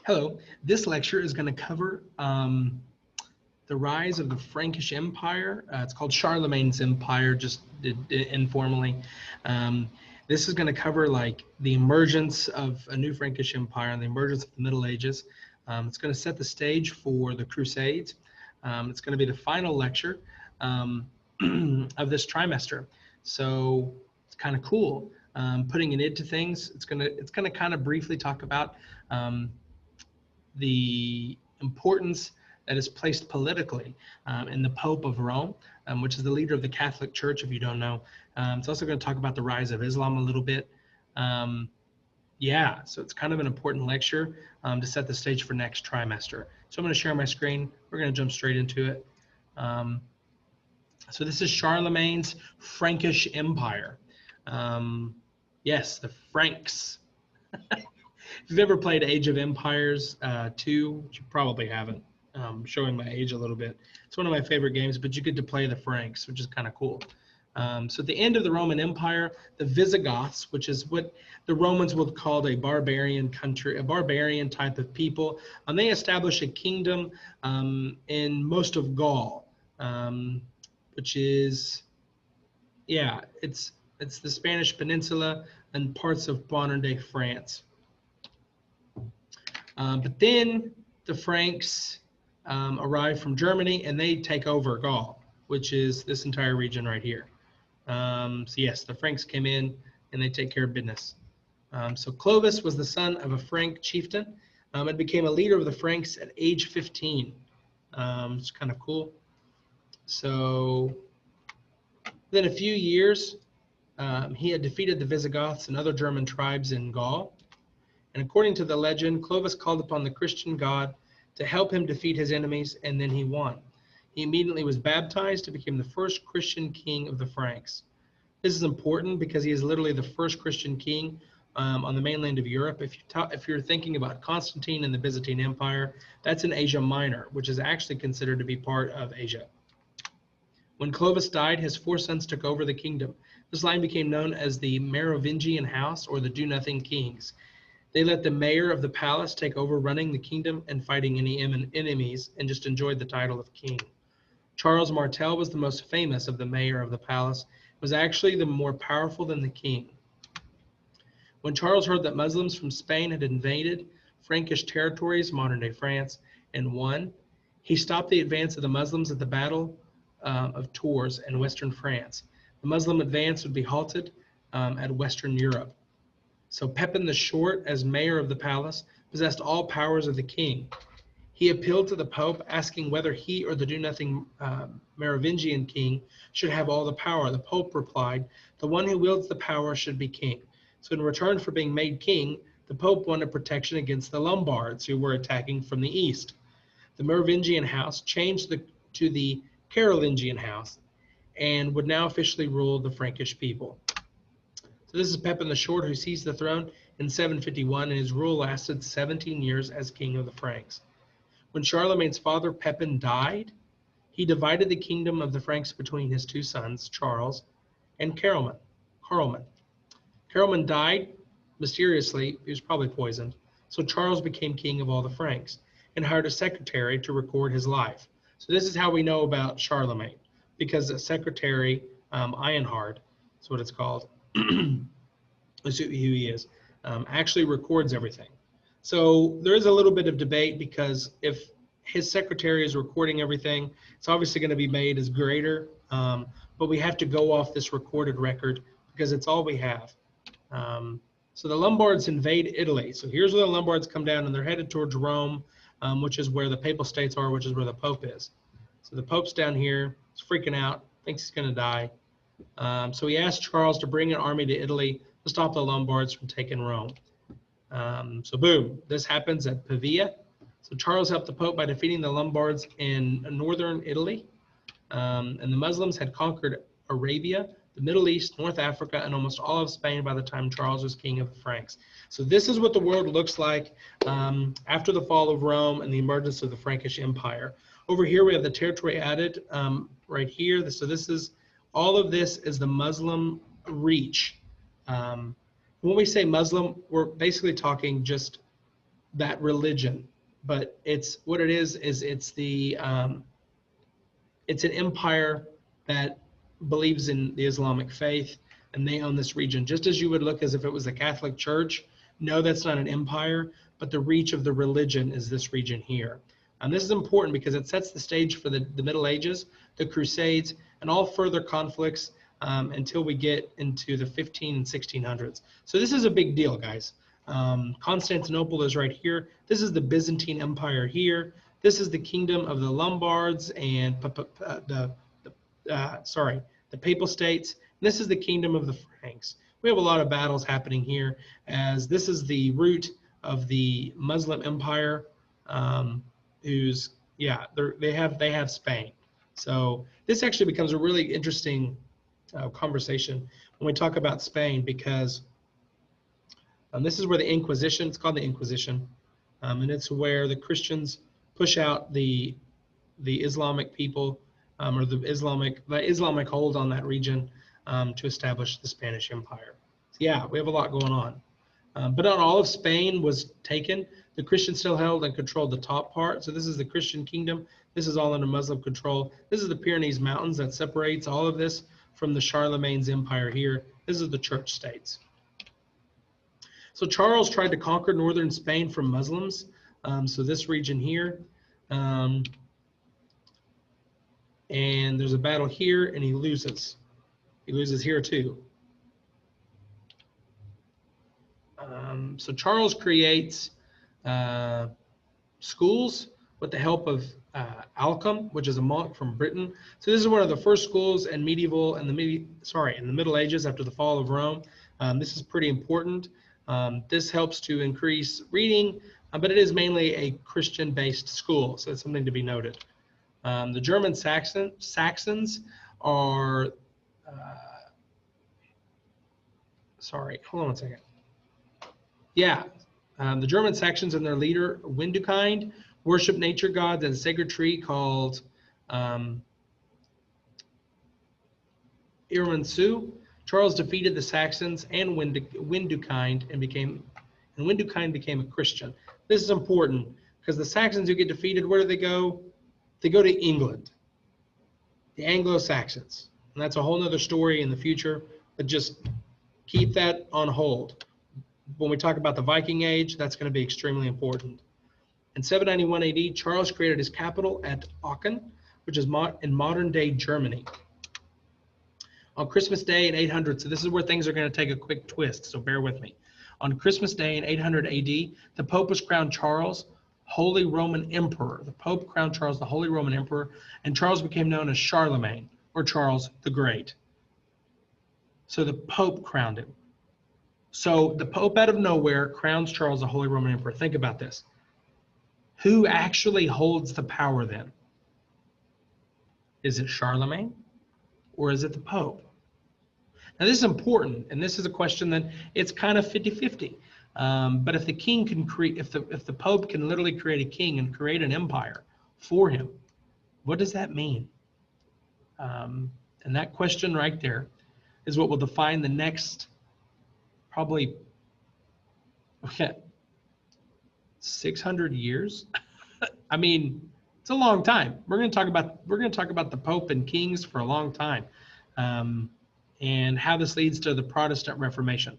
Hello, this lecture is going to cover the rise of the Frankish Empire. It's called Charlemagne's Empire, just informally. Um, this is going to cover like the emergence of a new Frankish Empire and the emergence of the Middle Ages. It's going to set the stage for the Crusades. It's going to be the final lecture of this trimester. So it's kind of cool. Putting it into things, it's gonna kind of briefly talk about the importance that is placed politically in the Pope of Rome, which is the leader of the Catholic Church, if you don't know. It's also going to talk about the rise of Islam a little bit. Yeah, so it's kind of an important lecture to set the stage for next trimester. So I'm going to share my screen. We're going to jump straight into it. So this is Charlemagne's Frankish Empire. Yes, the Franks. If you've ever played Age of Empires 2, which you probably haven't, showing my age a little bit. It's one of my favorite games, but you get to play the Franks, which is kind of cool. So at the end of the Roman Empire, the Visigoths, which is what the Romans would call a barbarian country, a barbarian type of people, they established a kingdom in most of Gaul, which is, yeah, it's the Spanish Peninsula and parts of modern-day France. But then the Franks arrive from Germany and they take over Gaul, which is this entire region right here. So yes, the Franks came in and they take care of business. So Clovis was the son of a Frank chieftain and became a leader of the Franks at age 15. It's kind of cool. So within a few years, he had defeated the Visigoths and other German tribes in Gaul. And according to the legend, Clovis called upon the Christian God to help him defeat his enemies, and then he won. He immediately was baptized and became the first Christian king of the Franks. This is important because he is literally the first Christian king on the mainland of Europe. If you're thinking about Constantine and the Byzantine Empire, that's in Asia Minor, which is actually considered to be part of Asia. When Clovis died, his 4 sons took over the kingdom. This line became known as the Merovingian house, or the Do-Nothing Kings. They let the mayor of the palace take over running the kingdom and fighting any enemies, and just enjoyed the title of king. Charles Martel was the most famous of the mayor of the palace, was actually the more powerful than the king. When Charles heard that Muslims from Spain had invaded Frankish territories, modern-day France, and won, he stopped the advance of the Muslims at the Battle of Tours in western France. The Muslim advance would be halted at Western Europe. So Pepin the Short, as mayor of the palace, possessed all powers of the king. He appealed to the Pope, asking whether he or the do-nothing Merovingian king should have all the power. The Pope replied, "The one who wields the power should be king." So in return for being made king, the Pope wanted protection against the Lombards, who were attacking from the east. The Merovingian house changed to the Carolingian house and would now officially rule the Frankish people. So this is Pepin the Short, who seized the throne in 751, and his rule lasted 17 years as king of the Franks. When Charlemagne's father Pepin died, he divided the kingdom of the Franks between his 2 sons, Charles and Carloman. Carloman died mysteriously. He was probably poisoned. So Charles became king of all the Franks and hired a secretary to record his life. So this is how we know about Charlemagne, because a secretary, Ironhard, that's what it's called, let's see who he is, actually records everything. So there is a little bit of debate, because if his secretary is recording everything, it's obviously going to be made as greater, but we have to go off this recorded record because it's all we have. So the Lombards invade Italy. So here's where the Lombards come down, and they're headed towards Rome, which is where the Papal States are, which is where the Pope is. So the Pope's down here, he's freaking out, thinks he's going to die. So he asked Charles to bring an army to Italy to stop the Lombards from taking Rome. So boom, this happens at Pavia. So Charles helped the Pope by defeating the Lombards in northern Italy. And the Muslims had conquered Arabia, the Middle East, North Africa, and almost all of Spain by the time Charles was king of the Franks. So this is what the world looks like after the fall of Rome and the emergence of the Frankish Empire. Over here we have the territory added right here. So this is, all of this is the Muslim reach. When we say Muslim, we're basically talking just that religion, but it's what it is it's an empire that believes in the Islamic faith, and they own this region. Just as you would look as if it was the Catholic Church, no, that's not an empire, but the reach of the religion is this region here. And this is important because it sets the stage for the Middle Ages, the Crusades, and all further conflicts until we get into the 15 and 1600s. So this is a big deal, guys. Constantinople is right here. This is the Byzantine Empire here. This is the kingdom of the Lombards and the Papal States. And this is the kingdom of the Franks. We have a lot of battles happening here, as this is the root of the Muslim Empire, they have Spain. So this actually becomes a really interesting conversation when we talk about Spain, because this is where the Inquisition, it's called the Inquisition, and it's where the Christians push out the Islamic people, or the Islamic hold on that region, to establish the Spanish Empire. So yeah, we have a lot going on. But not all of Spain was taken. The Christians still held and controlled the top part. So this is the Christian kingdom. This is all under Muslim control. This is the Pyrenees Mountains that separates all of this from the Charlemagne's empire here. This is the church states. So Charles tried to conquer northern Spain from Muslims. So this region here. And there's a battle here, and he loses. He loses here too. So Charles creates schools with the help of Alcuin, which is a monk from Britain. So this is one of the first schools in in the Middle Ages after the fall of Rome. This is pretty important. This helps to increase reading, but it is mainly a Christian-based school, so it's something to be noted. The German Saxons are, hold on one second. Yeah, the German Saxons and their leader, Windukind, worship nature gods and a sacred tree called Irminsul. Charles defeated the Saxons and Windukind and became a Christian. This is important because the Saxons who get defeated, where do they go? They go to England, the Anglo-Saxons. And that's a whole nother story in the future, but just keep that on hold. When we talk about the Viking Age, that's going to be extremely important. In 791 AD, Charles created his capital at Aachen, which is in modern-day Germany. On Christmas Day in 800, so this is where things are going to take a quick twist, so bear with me. On Christmas Day in 800 AD, the Pope was crowned Charles, Holy Roman Emperor. The Pope crowned Charles the Holy Roman Emperor, and Charles became known as Charlemagne, or Charles the Great. So the Pope crowned him. So the Pope out of nowhere crowns Charles the Holy Roman Emperor. Think about this. Who actually holds the power then? Is it Charlemagne or is it the Pope? Now this is important, and this is a question that it's kind of 50-50. But if the king can create, if the Pope can literally create a king and create an empire for him, what does that mean? And that question right there is what will define the next probably 600 years. I mean, it's a long time. We're going to talk about the Pope and kings for a long time, and how this leads to the Protestant Reformation.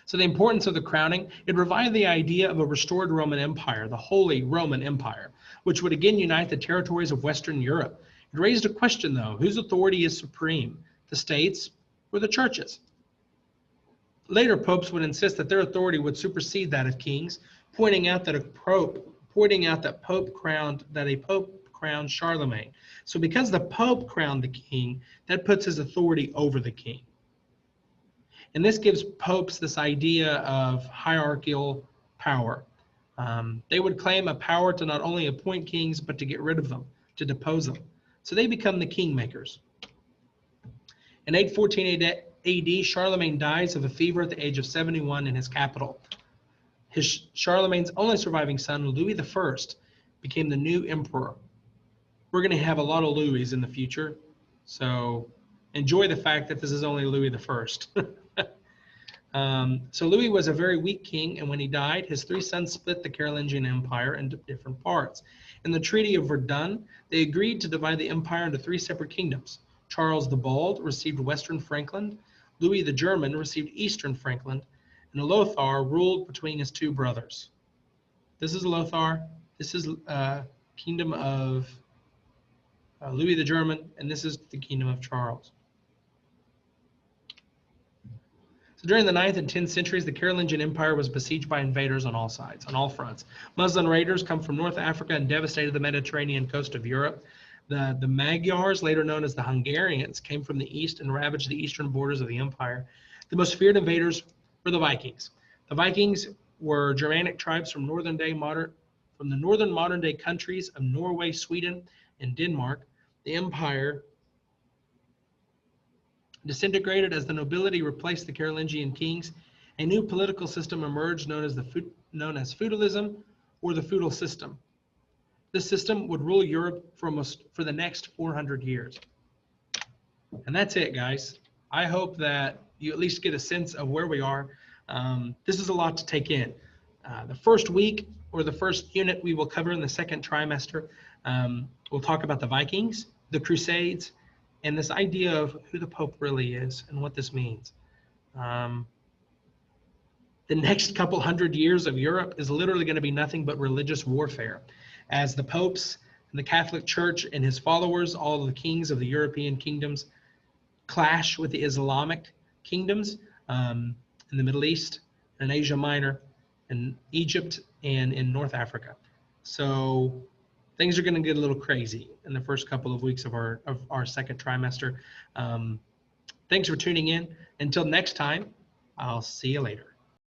So the importance of the crowning, it revived the idea of a restored Roman Empire, the Holy Roman Empire, which would again unite the territories of Western Europe. It raised a question, though: whose authority is supreme, the states or the churches? Later popes would insist that their authority would supersede that of kings, pointing out that a pope crowned Charlemagne. So because the Pope crowned the king, that puts his authority over the king. And this gives popes this idea of hierarchical power. They would claim a power to not only appoint kings, but to get rid of them, to depose them. So they become the kingmakers. In 814 AD, Charlemagne dies of a fever at the age of 71 in his capital. Charlemagne's only surviving son, Louis I, became the new emperor. We're going to have a lot of Louis in the future, so enjoy the fact that this is only Louis I. So Louis was a very weak king, and when he died, his 3 sons split the Carolingian Empire into different parts. In the Treaty of Verdun, they agreed to divide the empire into 3 separate kingdoms. Charles the Bald received western Frankland, Louis the German received eastern Frankland, and Lothar ruled between his 2 brothers. This is Lothar, this is kingdom of Louis the German, and this is the kingdom of Charles. So during the 9th and 10th centuries, the Carolingian Empire was besieged by invaders on all sides, on all fronts. Muslim raiders come from North Africa and devastated the Mediterranean coast of Europe. The Magyars, later known as the Hungarians, came from the east and ravaged the eastern borders of the empire. The most feared invaders were the Vikings. The Vikings were Germanic tribes from the northern modern-day countries of Norway, Sweden, and Denmark. The empire disintegrated as the nobility replaced the Carolingian kings. A new political system emerged known as feudalism, or the feudal system. This system would rule Europe for the next 400 years. And that's it, guys. I hope that you at least get a sense of where we are. This is a lot to take in. The first week, or the first unit, we will cover in the second trimester. We'll talk about the Vikings, the Crusades, and this idea of who the Pope really is and what this means. The next couple hundred years of Europe is literally going to be nothing but religious warfare, as the popes and the Catholic Church and his followers, all the kings of the European kingdoms, clash with the Islamic kingdoms in the Middle East and Asia Minor and Egypt and in North Africa. So things are going to get a little crazy in the first couple of weeks of our second trimester. Thanks for tuning in. Until next time, I'll see you later.